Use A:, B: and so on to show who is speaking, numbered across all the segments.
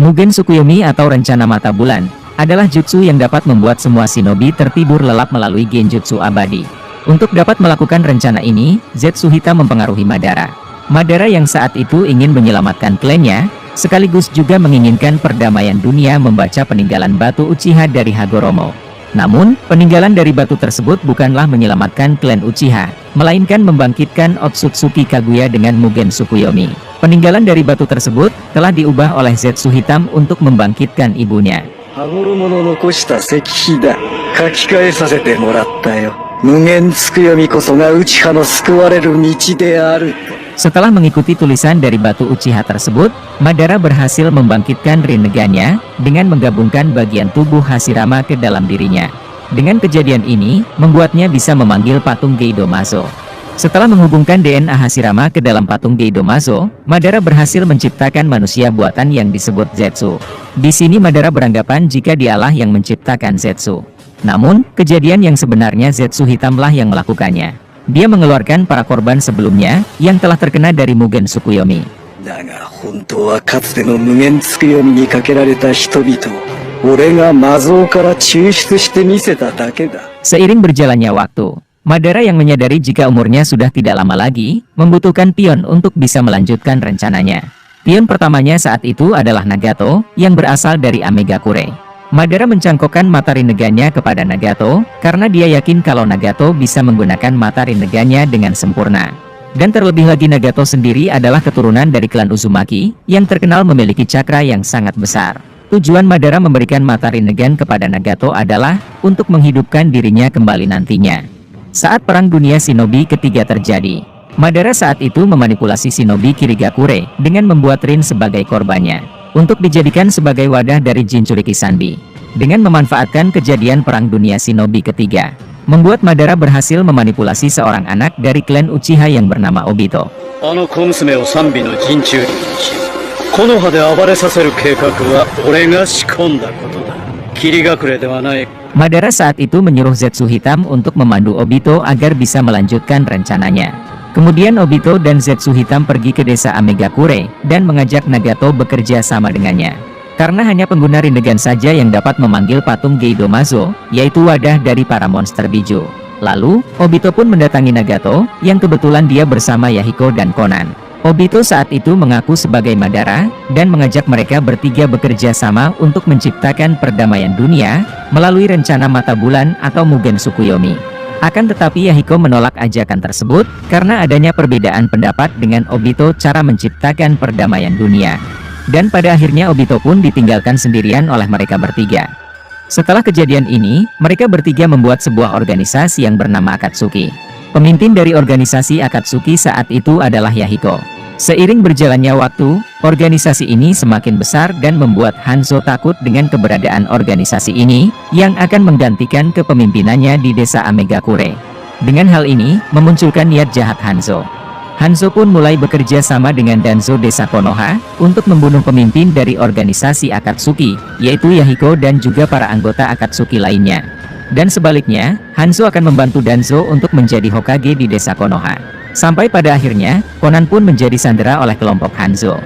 A: Mugen Tsukuyomi atau rencana mata bulan adalah jutsu yang dapat membuat semua shinobi tertidur lelap melalui genjutsu abadi. Untuk dapat melakukan rencana ini, Zetsuhita mempengaruhi Madara. Madara yang saat itu ingin menyelamatkan klannya, sekaligus juga menginginkan perdamaian dunia membaca peninggalan batu Uchiha dari Hagoromo. Namun, peninggalan dari batu tersebut bukanlah menyelamatkan klan Uchiha, melainkan membangkitkan Otsutsuki Kaguya dengan Mugen Tsukuyomi. Peninggalan dari batu tersebut telah diubah oleh Zetsu Hitam untuk membangkitkan ibunya.
B: Hagoromo no nokoshita sekihi da. Kakigae sasete moratta yo. Mugen Tsukuyomi koso ga Uchiha no sukuwareru michi de aru.
A: Setelah mengikuti tulisan dari batu Uchiha tersebut, Madara berhasil membangkitkan Rinnegan-nya dengan menggabungkan bagian tubuh Hashirama ke dalam dirinya. Dengan kejadian ini, membuatnya bisa memanggil patung Geidomazo. Setelah menghubungkan DNA Hashirama ke dalam patung Geidomazo, Madara berhasil menciptakan manusia buatan yang disebut Zetsu. Di sini Madara beranggapan jika dialah yang menciptakan Zetsu. Namun, kejadian yang sebenarnya Zetsu Hitamlah yang melakukannya. Dia mengeluarkan para korban sebelumnya yang telah terkena dari Mugen Tsukuyomi.
B: Daga, hontou wa katsute no Mugen Tsukuyomi ni kakerareta hitobito wo ore ga mazou kara chūshitsu shite miseta dake da. Seiring
A: berjalannya waktu, Madara yang menyadari jika umurnya sudah tidak lama lagi, membutuhkan pion untuk bisa melanjutkan rencananya. Pion pertamanya saat itu adalah Nagato, yang berasal dari Amegakure. Madara mencangkokkan mata Rinnegan-nya kepada Nagato, karena dia yakin kalau Nagato bisa menggunakan mata Rinnegan-nya dengan sempurna. Dan terlebih lagi Nagato sendiri adalah keturunan dari klan Uzumaki, yang terkenal memiliki cakra yang sangat besar. Tujuan Madara memberikan mata Rinnegan kepada Nagato adalah untuk menghidupkan dirinya kembali nantinya. Saat Perang Dunia Shinobi ketiga terjadi, Madara saat itu memanipulasi Shinobi Kirigakure dengan membuat Rin sebagai korbannya, untuk dijadikan sebagai wadah dari Jinchuriki Sanbi. Dengan memanfaatkan kejadian Perang Dunia Shinobi ketiga, membuat Madara berhasil memanipulasi seorang anak dari klan Uchiha yang bernama Obito. Madara saat itu menyuruh Zetsu Hitam untuk memandu Obito agar bisa melanjutkan rencananya. Kemudian Obito dan Zetsu Hitam pergi ke desa Amegakure dan mengajak Nagato bekerja sama dengannya. Karena hanya pengguna Rinnegan saja yang dapat memanggil patung Geidomazo, yaitu wadah dari para monster biju. Lalu, Obito pun mendatangi Nagato, yang kebetulan dia bersama Yahiko dan Konan. Obito saat itu mengaku sebagai Madara, dan mengajak mereka bertiga bekerja sama untuk menciptakan perdamaian dunia, melalui rencana mata bulan atau Mugen Tsukuyomi. Akan tetapi Yahiko menolak ajakan tersebut, karena adanya perbedaan pendapat dengan Obito cara menciptakan perdamaian dunia. Dan pada akhirnya Obito pun ditinggalkan sendirian oleh mereka bertiga. Setelah kejadian ini, mereka bertiga membuat sebuah organisasi yang bernama Akatsuki. Pemimpin dari organisasi Akatsuki saat itu adalah Yahiko. Seiring berjalannya waktu, organisasi ini semakin besar dan membuat Hanzo takut dengan keberadaan organisasi ini, yang akan menggantikan kepemimpinannya di desa Amegakure. Dengan hal ini, memunculkan niat jahat Hanzo. Hanzo pun mulai bekerja sama dengan Danzo desa Konoha, untuk membunuh pemimpin dari organisasi Akatsuki, yaitu Yahiko dan juga para anggota Akatsuki lainnya. Dan sebaliknya, Hanzo akan membantu Danzo untuk menjadi Hokage di desa Konoha. Sampai pada akhirnya, Konan pun menjadi sandera oleh kelompok Hanzo.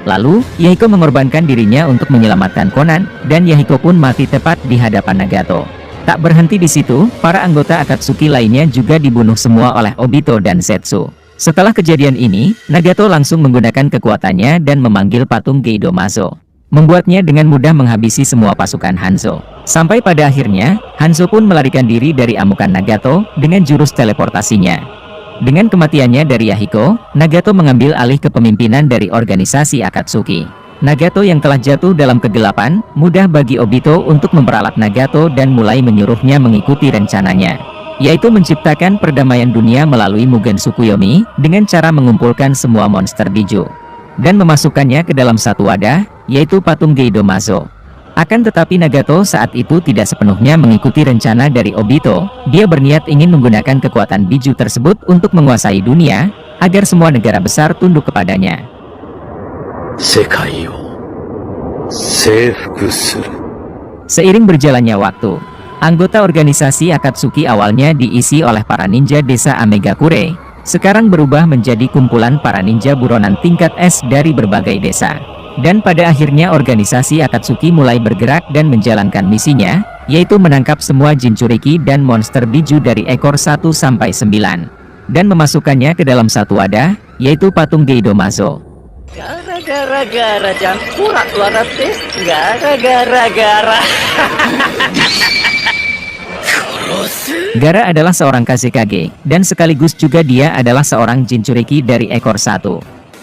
A: Lalu, Yahiko mengorbankan dirinya untuk menyelamatkan Konan, dan Yahiko pun mati tepat di hadapan Nagato. Tak berhenti di situ, para anggota Akatsuki lainnya juga dibunuh semua oleh Obito dan Zetsu. Setelah kejadian ini, Nagato langsung menggunakan kekuatannya dan memanggil patung Geidomazo. Membuatnya dengan mudah menghabisi semua pasukan Hanzo. Sampai pada akhirnya, Hanzo pun melarikan diri dari amukan Nagato dengan jurus teleportasinya. Dengan kematiannya dari Yahiko, Nagato mengambil alih kepemimpinan dari organisasi Akatsuki. Nagato yang telah jatuh dalam kegelapan, mudah bagi Obito untuk memperalat Nagato dan mulai menyuruhnya mengikuti rencananya, yaitu menciptakan perdamaian dunia melalui Mugen Tsukuyomi dengan cara mengumpulkan semua monster biju dan memasukkannya ke dalam satu wadah, yaitu patung Geidomazo. Akan tetapi Nagato saat itu tidak sepenuhnya mengikuti rencana dari Obito. Dia berniat ingin menggunakan kekuatan biju tersebut untuk menguasai dunia, agar semua negara besar tunduk kepadanya. Seiring berjalannya waktu, anggota organisasi Akatsuki awalnya diisi oleh para ninja desa Amegakure, sekarang berubah menjadi kumpulan para ninja buronan tingkat S dari berbagai desa. Dan pada akhirnya organisasi Akatsuki mulai bergerak dan menjalankan misinya, yaitu menangkap semua Jinchuriki dan monster biju dari ekor 1 sampai 9. Dan memasukkannya ke dalam satu wadah, yaitu patung Geidomazo.
B: Gara-gara jangan kurat wadatte. Gara-gara.
A: Gara adalah seorang Kazekage, dan sekaligus juga dia adalah seorang Jinchuriki dari ekor 1.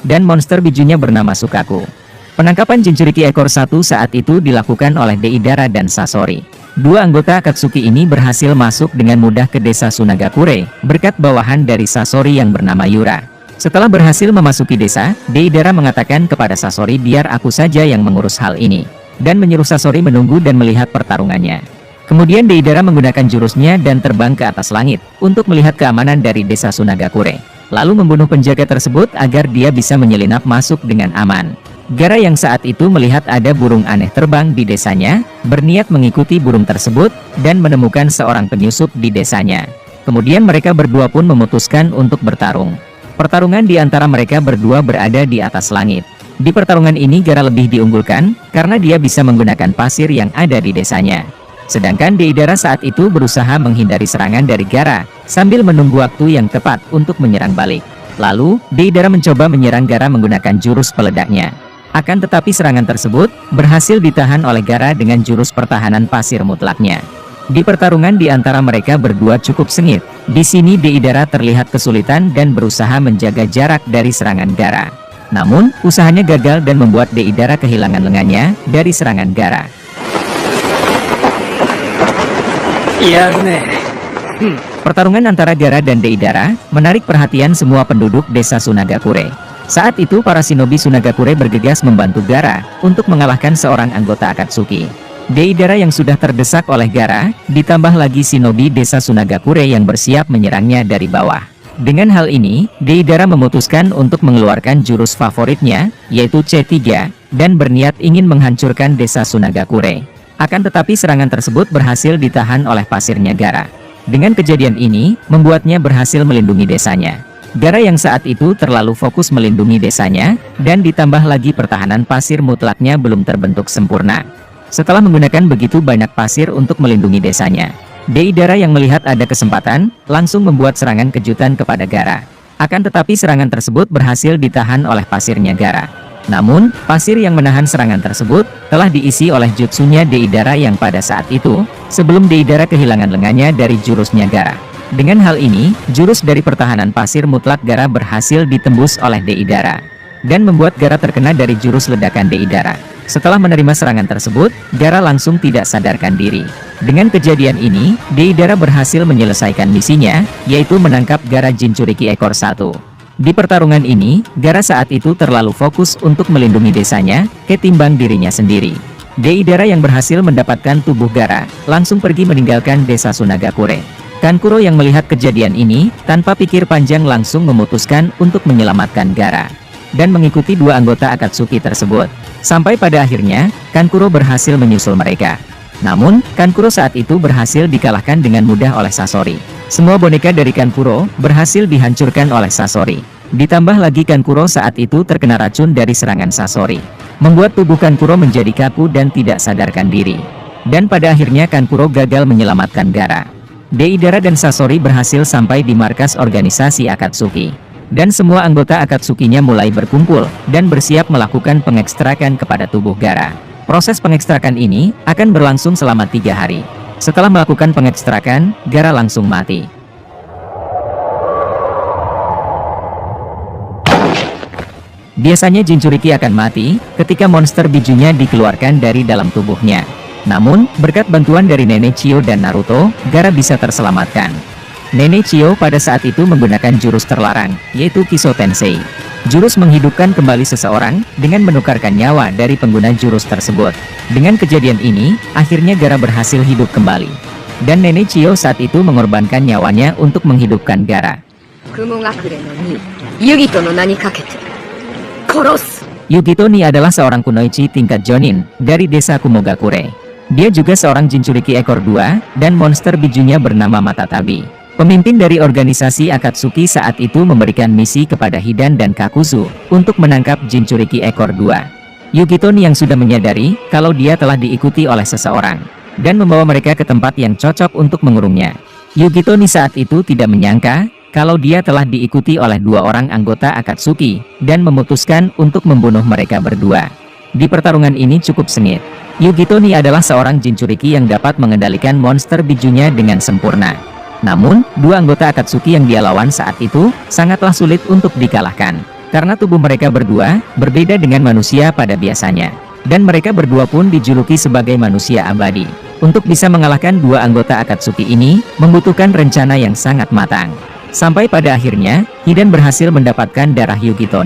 A: Dan monster bijunya bernama Sukaku. Penangkapan Jinchuriki ekor 1 saat itu dilakukan oleh Deidara dan Sasori. Dua anggota Akatsuki ini berhasil masuk dengan mudah ke desa Sunagakure, berkat bawahan dari Sasori yang bernama Yura. Setelah berhasil memasuki desa, Deidara mengatakan kepada Sasori biar aku saja yang mengurus hal ini. Dan menyuruh Sasori menunggu dan melihat pertarungannya. Kemudian Deidara menggunakan jurusnya dan terbang ke atas langit, untuk melihat keamanan dari desa Sunagakure. Lalu membunuh penjaga tersebut agar dia bisa menyelinap masuk dengan aman. Gara yang saat itu melihat ada burung aneh terbang di desanya, berniat mengikuti burung tersebut, dan menemukan seorang penyusup di desanya. Kemudian mereka berdua pun memutuskan untuk bertarung. Pertarungan di antara mereka berdua berada di atas langit. Di pertarungan ini Gara lebih diunggulkan, karena dia bisa menggunakan pasir yang ada di desanya. Sedangkan Deidara saat itu berusaha menghindari serangan dari Gara, sambil menunggu waktu yang tepat untuk menyerang balik. Lalu, Deidara mencoba menyerang Gara menggunakan jurus peledaknya. Akan tetapi serangan tersebut berhasil ditahan oleh Gara dengan jurus pertahanan pasir mutlaknya. Di pertarungan di antara mereka berdua cukup sengit. Di sini Deidara terlihat kesulitan dan berusaha menjaga jarak dari serangan Gara. Namun, usahanya gagal dan membuat Deidara kehilangan lengannya dari serangan Gara. Pertarungan antara Gara dan Deidara menarik perhatian semua penduduk desa Sunagakure. Saat itu para shinobi Sunagakure bergegas membantu Gara untuk mengalahkan seorang anggota Akatsuki. Deidara yang sudah terdesak oleh Gara, ditambah lagi shinobi desa Sunagakure yang bersiap menyerangnya dari bawah. Dengan hal ini, Deidara memutuskan untuk mengeluarkan jurus favoritnya, yaitu C3, dan berniat ingin menghancurkan desa Sunagakure. Akan tetapi serangan tersebut berhasil ditahan oleh pasirnya Gara. Dengan kejadian ini, membuatnya berhasil melindungi desanya. Gara yang saat itu terlalu fokus melindungi desanya, dan ditambah lagi pertahanan pasir mutlaknya belum terbentuk sempurna. Setelah menggunakan begitu banyak pasir untuk melindungi desanya, Deidara yang melihat ada kesempatan, langsung membuat serangan kejutan kepada Gara. Akan tetapi serangan tersebut berhasil ditahan oleh pasirnya Gara. Namun, pasir yang menahan serangan tersebut, telah diisi oleh jutsunya Deidara yang pada saat itu, sebelum Deidara kehilangan lengannya dari jurusnya Gara. Dengan hal ini, jurus dari pertahanan pasir mutlak Gara berhasil ditembus oleh Deidara, dan membuat Gara terkena dari jurus ledakan Deidara. Setelah menerima serangan tersebut, Gara langsung tidak sadarkan diri. Dengan kejadian ini, Deidara berhasil menyelesaikan misinya, yaitu menangkap Gara Jinchuriki ekor 1. Di pertarungan ini, Gara saat itu terlalu fokus untuk melindungi desanya, ketimbang dirinya sendiri. Deidara yang berhasil mendapatkan tubuh Gara, langsung pergi meninggalkan desa Sunagakure. Kankuro yang melihat kejadian ini, tanpa pikir panjang langsung memutuskan untuk menyelamatkan Gara, dan mengikuti dua anggota Akatsuki tersebut. Sampai pada akhirnya, Kankuro berhasil menyusul mereka. Namun, Kankuro saat itu berhasil dikalahkan dengan mudah oleh Sasori. Semua boneka dari Kankuro berhasil dihancurkan oleh Sasori. Ditambah lagi Kankuro saat itu terkena racun dari serangan Sasori, membuat tubuh Kankuro menjadi kaku dan tidak sadarkan diri. Dan pada akhirnya Kankuro gagal menyelamatkan Gara. Deidara dan Sasori berhasil sampai di markas organisasi Akatsuki. Dan semua anggota Akatsukinya mulai berkumpul, dan bersiap melakukan pengekstrakan kepada tubuh Gara. Proses pengekstrakan ini, akan berlangsung selama 3 hari. Setelah melakukan pengekstrakan, Gara langsung mati. Biasanya Jinchuriki akan mati, ketika monster bijunya dikeluarkan dari dalam tubuhnya. Namun, berkat bantuan dari Nenek Chio dan Naruto, Gara bisa terselamatkan. Nenek Chio pada saat itu menggunakan jurus terlarang, yaitu Kiso Tensei. Jurus menghidupkan kembali seseorang, dengan menukarkan nyawa dari pengguna jurus tersebut. Dengan kejadian ini, akhirnya Gara berhasil hidup kembali. Dan Nenek Chio saat itu mengorbankan nyawanya untuk menghidupkan Gara. Yugito Ni adalah seorang kunoichi tingkat Jonin, dari desa Kumogakure. Dia juga seorang Jinchuriki ekor 2, dan monster bijunya bernama Matatabi. Pemimpin dari organisasi Akatsuki saat itu memberikan misi kepada Hidan dan Kakuzu, untuk menangkap Jinchuriki ekor 2. Yugito yang sudah menyadari kalau dia telah diikuti oleh seseorang dan membawa mereka ke tempat yang cocok untuk mengurungnya. Yugito saat itu tidak menyangka kalau dia telah diikuti oleh dua orang anggota Akatsuki dan memutuskan untuk membunuh mereka berdua. Di pertarungan ini cukup sengit. Yugito adalah seorang Jinchuriki yang dapat mengendalikan monster bijunya dengan sempurna. Namun, dua anggota Akatsuki yang dia lawan saat itu sangatlah sulit untuk dikalahkan. Karena tubuh mereka berdua berbeda dengan manusia pada biasanya. Dan mereka berdua pun dijuluki sebagai manusia abadi. Untuk bisa mengalahkan dua anggota Akatsuki ini, membutuhkan rencana yang sangat matang. Sampai pada akhirnya, Hidan berhasil mendapatkan darah Yugito.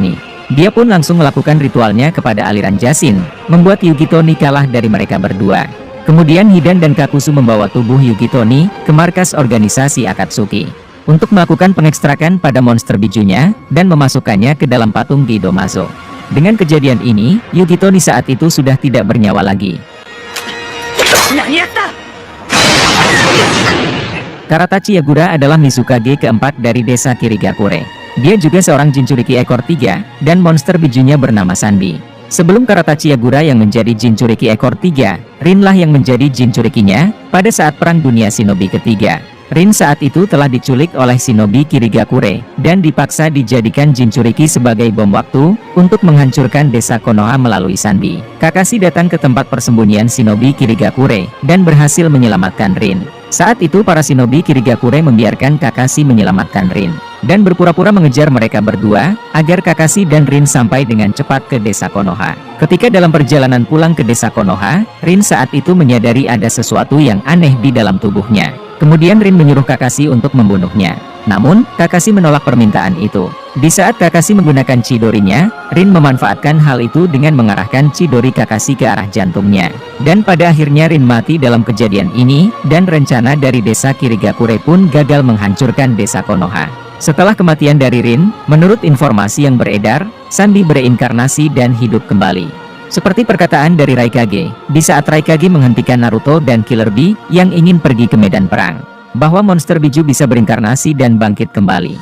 A: Dia pun langsung melakukan ritualnya kepada aliran Jashin, membuat Yugito kalah dari mereka berdua. Kemudian Hidan dan Kakuzu membawa tubuh Yugito ke markas organisasi Akatsuki untuk melakukan pengekstrakan pada monster bijunya dan memasukkannya ke dalam patung Gidomazo. Dengan kejadian ini, Yugito saat itu sudah tidak bernyawa lagi. Karatachi Yagura adalah Mizukage keempat dari desa Kirigakure. Dia juga seorang Jinchuriki ekor 3, dan monster bijunya bernama Sanbi. Sebelum Karatachi Yagura yang menjadi Jinchuriki ekor 3, Rin lah yang menjadi Jinchurikinya pada saat Perang Dunia Shinobi ketiga. Rin saat itu telah diculik oleh shinobi Kirigakure, dan dipaksa dijadikan Jinchuriki sebagai bom waktu, untuk menghancurkan desa Konoha melalui Sanbi. Kakashi datang ke tempat persembunyian shinobi Kirigakure, dan berhasil menyelamatkan Rin. Saat itu para shinobi Kirigakure membiarkan Kakashi menyelamatkan Rin, dan berpura-pura mengejar mereka berdua, agar Kakashi dan Rin sampai dengan cepat ke desa Konoha. Ketika dalam perjalanan pulang ke desa Konoha, Rin saat itu menyadari ada sesuatu yang aneh di dalam tubuhnya. Kemudian Rin menyuruh Kakashi untuk membunuhnya. Namun, Kakashi menolak permintaan itu. Di saat Kakashi menggunakan Chidorinya, Rin memanfaatkan hal itu dengan mengarahkan Chidori Kakashi ke arah jantungnya. Dan pada akhirnya Rin mati dalam kejadian ini, dan rencana dari desa Kirigakure pun gagal menghancurkan desa Konoha. Setelah kematian dari Rin, menurut informasi yang beredar, Sanbi bereinkarnasi dan hidup kembali. Seperti perkataan dari Raikage, di saat Raikage menghentikan Naruto dan Killer Bee yang ingin pergi ke medan perang, bahwa monster biju bisa berinkarnasi dan bangkit kembali.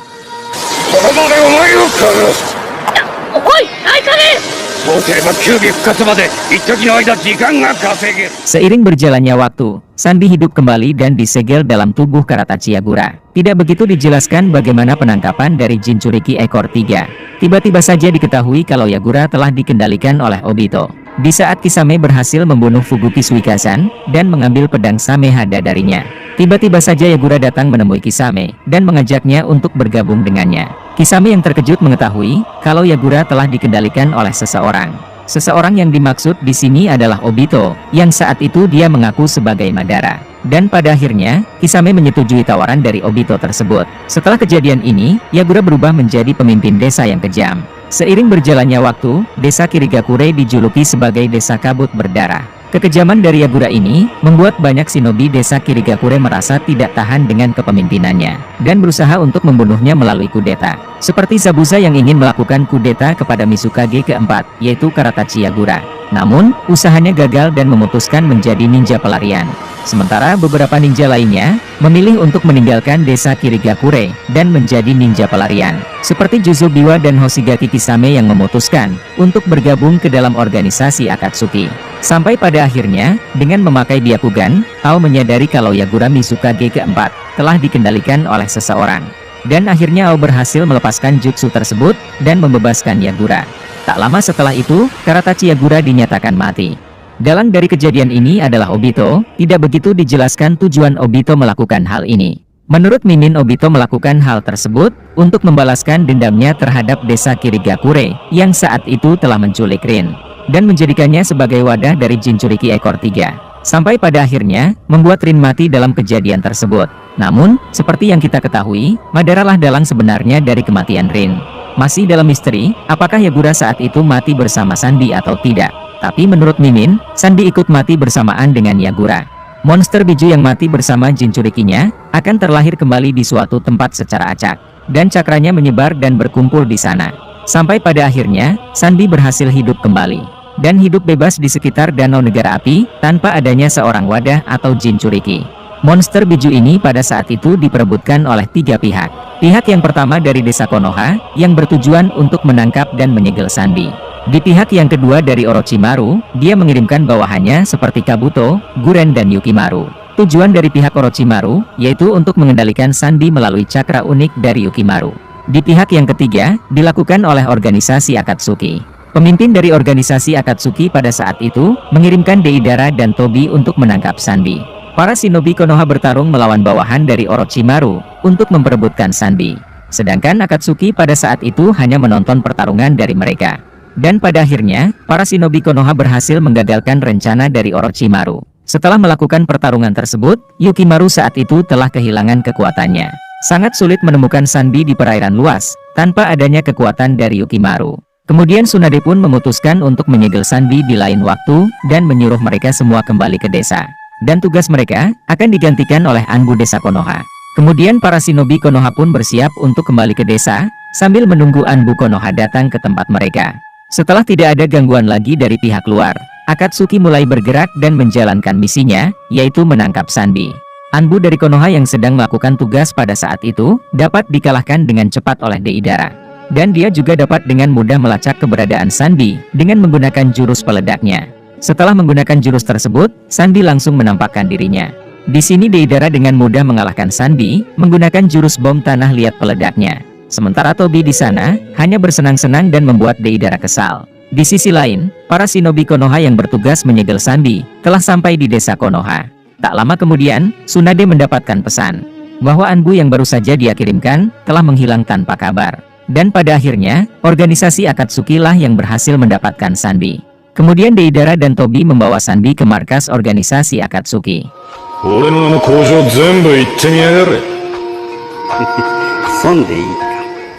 A: Seiring berjalannya waktu, Sanbi hidup kembali dan disegel dalam tubuh Karatachi Yagura. Tidak begitu dijelaskan bagaimana penangkapan dari Jinchuriki ekor 3. Tiba-tiba saja diketahui kalau Yagura telah dikendalikan oleh Obito. Di saat Kisame berhasil membunuh Fubuki Suikasan dan mengambil pedang Samehada darinya. Tiba-tiba saja Yagura datang menemui Kisame dan mengajaknya untuk bergabung dengannya. Kisame yang terkejut mengetahui kalau Yagura telah dikendalikan oleh seseorang. Seseorang yang dimaksud di sini adalah Obito, yang saat itu dia mengaku sebagai Madara. Dan pada akhirnya, Kisame menyetujui tawaran dari Obito tersebut. Setelah kejadian ini, Yagura berubah menjadi pemimpin desa yang kejam. Seiring berjalannya waktu, desa Kirigakure dijuluki sebagai desa kabut berdarah. Kekejaman dari Yagura ini, membuat banyak shinobi desa Kirigakure merasa tidak tahan dengan kepemimpinannya, dan berusaha untuk membunuhnya melalui kudeta. Seperti Zabuza yang ingin melakukan kudeta kepada Mizukage keempat, yaitu Karatachi Yagura. Namun, usahanya gagal dan memutuskan menjadi ninja pelarian. Sementara beberapa ninja lainnya, memilih untuk meninggalkan desa Kirigakure, dan menjadi ninja pelarian. Seperti Juzubiwa dan Hoshigaki Kisame yang memutuskan, untuk bergabung ke dalam organisasi Akatsuki. Sampai pada akhirnya, dengan memakai Byakugan, Ao menyadari kalau Yagura Mizukage keempat, telah dikendalikan oleh seseorang. Dan akhirnya Ao berhasil melepaskan jutsu tersebut, dan membebaskan Yagura. Tak lama setelah itu, Karatachi Yagura dinyatakan mati. Dalang dari kejadian ini adalah Obito. Tidak begitu dijelaskan tujuan Obito melakukan hal ini. Menurut Mimin, Obito melakukan hal tersebut untuk membalaskan dendamnya terhadap desa Kirigakure yang saat itu telah menculik Rin dan menjadikannya sebagai wadah dari Jinchuriki ekor 3. Sampai pada akhirnya membuat Rin mati dalam kejadian tersebut. Namun, seperti yang kita ketahui, Madara lah dalang sebenarnya dari kematian Rin. Masih dalam misteri, apakah Yagura saat itu mati bersama Sanbi atau tidak? Tapi menurut Mimin, Sanbi ikut mati bersamaan dengan Yagura. Monster biju yang mati bersama Jinchurikinya akan terlahir kembali di suatu tempat secara acak, dan cakranya menyebar dan berkumpul di sana. Sampai pada akhirnya, Sanbi berhasil hidup kembali, dan hidup bebas di sekitar Danau Negara Api, tanpa adanya seorang wadah atau Jinchuriki. Monster biju ini pada saat itu diperebutkan oleh 3 pihak. Pihak yang pertama dari desa Konoha, yang bertujuan untuk menangkap dan menyegel Sanbi. Di pihak yang kedua dari Orochimaru, dia mengirimkan bawahannya seperti Kabuto, Guren dan Yukimaru. Tujuan dari pihak Orochimaru, yaitu untuk mengendalikan Sanbi melalui cakra unik dari Yukimaru. Di pihak yang ketiga, dilakukan oleh organisasi Akatsuki. Pemimpin dari organisasi Akatsuki pada saat itu, mengirimkan Deidara dan Tobi untuk menangkap Sanbi. Para shinobi Konoha bertarung melawan bawahan dari Orochimaru, untuk memperebutkan Sanbi. Sedangkan Akatsuki pada saat itu hanya menonton pertarungan dari mereka. Dan pada akhirnya, para shinobi Konoha berhasil menggagalkan rencana dari Orochimaru. Setelah melakukan pertarungan tersebut, Yukimaru saat itu telah kehilangan kekuatannya. Sangat sulit menemukan Sanbi di perairan luas, tanpa adanya kekuatan dari Yukimaru. Kemudian Tsunade pun memutuskan untuk menyegel Sanbi di lain waktu, dan menyuruh mereka semua kembali ke desa. Dan tugas mereka akan digantikan oleh Anbu desa Konoha. Kemudian para shinobi Konoha pun bersiap untuk kembali ke desa, sambil menunggu Anbu Konoha datang ke tempat mereka. Setelah tidak ada gangguan lagi dari pihak luar, Akatsuki mulai bergerak dan menjalankan misinya, yaitu menangkap Sanbi. Anbu dari Konoha yang sedang melakukan tugas pada saat itu, dapat dikalahkan dengan cepat oleh Deidara. Dan dia juga dapat dengan mudah melacak keberadaan Sanbi, dengan menggunakan jurus peledaknya. Setelah menggunakan jurus tersebut, Sanbi langsung menampakkan dirinya. Di sini Deidara dengan mudah mengalahkan Sanbi, menggunakan jurus bom tanah liat peledaknya. Sementara Tobi di sana, hanya bersenang-senang dan membuat Deidara kesal. Di sisi lain, para shinobi Konoha yang bertugas menyegel Sanbi, telah sampai di desa Konoha. Tak lama kemudian, Tsunade mendapatkan pesan, bahwa Anbu yang baru saja dia kirimkan, telah menghilang tanpa kabar. Dan pada akhirnya, organisasi Akatsuki lah yang berhasil mendapatkan Sanbi. Kemudian Deidara dan Tobi membawa Sanbi ke markas organisasi Akatsuki.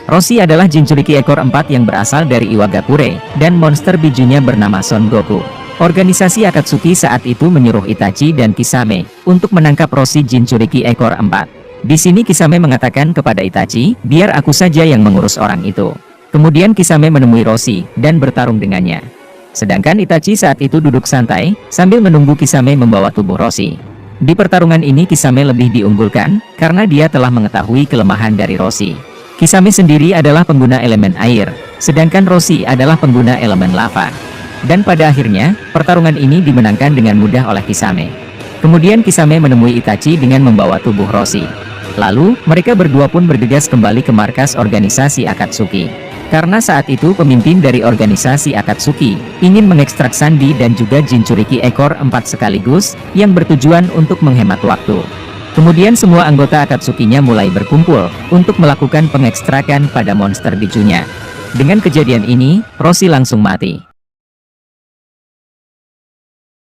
A: Roshi adalah Jinchuriki ekor 4 yang berasal dari Iwagakure, dan monster bijunya bernama Son Goku. Organisasi Akatsuki saat itu menyuruh Itachi dan Kisame untuk menangkap Roshi Jinchuriki ekor 4. Di sini Kisame mengatakan kepada Itachi, biar aku saja yang mengurus orang itu. Kemudian Kisame menemui Roshi dan bertarung dengannya. Sedangkan Itachi saat itu duduk santai, sambil menunggu Kisame membawa tubuh Roshi. Di pertarungan ini Kisame lebih diunggulkan, karena dia telah mengetahui kelemahan dari Roshi. Kisame sendiri adalah pengguna elemen air, sedangkan Roshi adalah pengguna elemen lava. Dan pada akhirnya, pertarungan ini dimenangkan dengan mudah oleh Kisame. Kemudian Kisame menemui Itachi dengan membawa tubuh Roshi. Lalu, mereka berdua pun bergegas kembali ke markas organisasi Akatsuki. Karena saat itu pemimpin dari organisasi Akatsuki ingin mengekstrak Sanbi dan juga Jinchuriki ekor 4 sekaligus, yang bertujuan untuk menghemat waktu. Kemudian semua anggota Akatsukinya mulai berkumpul untuk melakukan pengekstrakan pada monster bijunya. Dengan kejadian ini, Roshi langsung mati.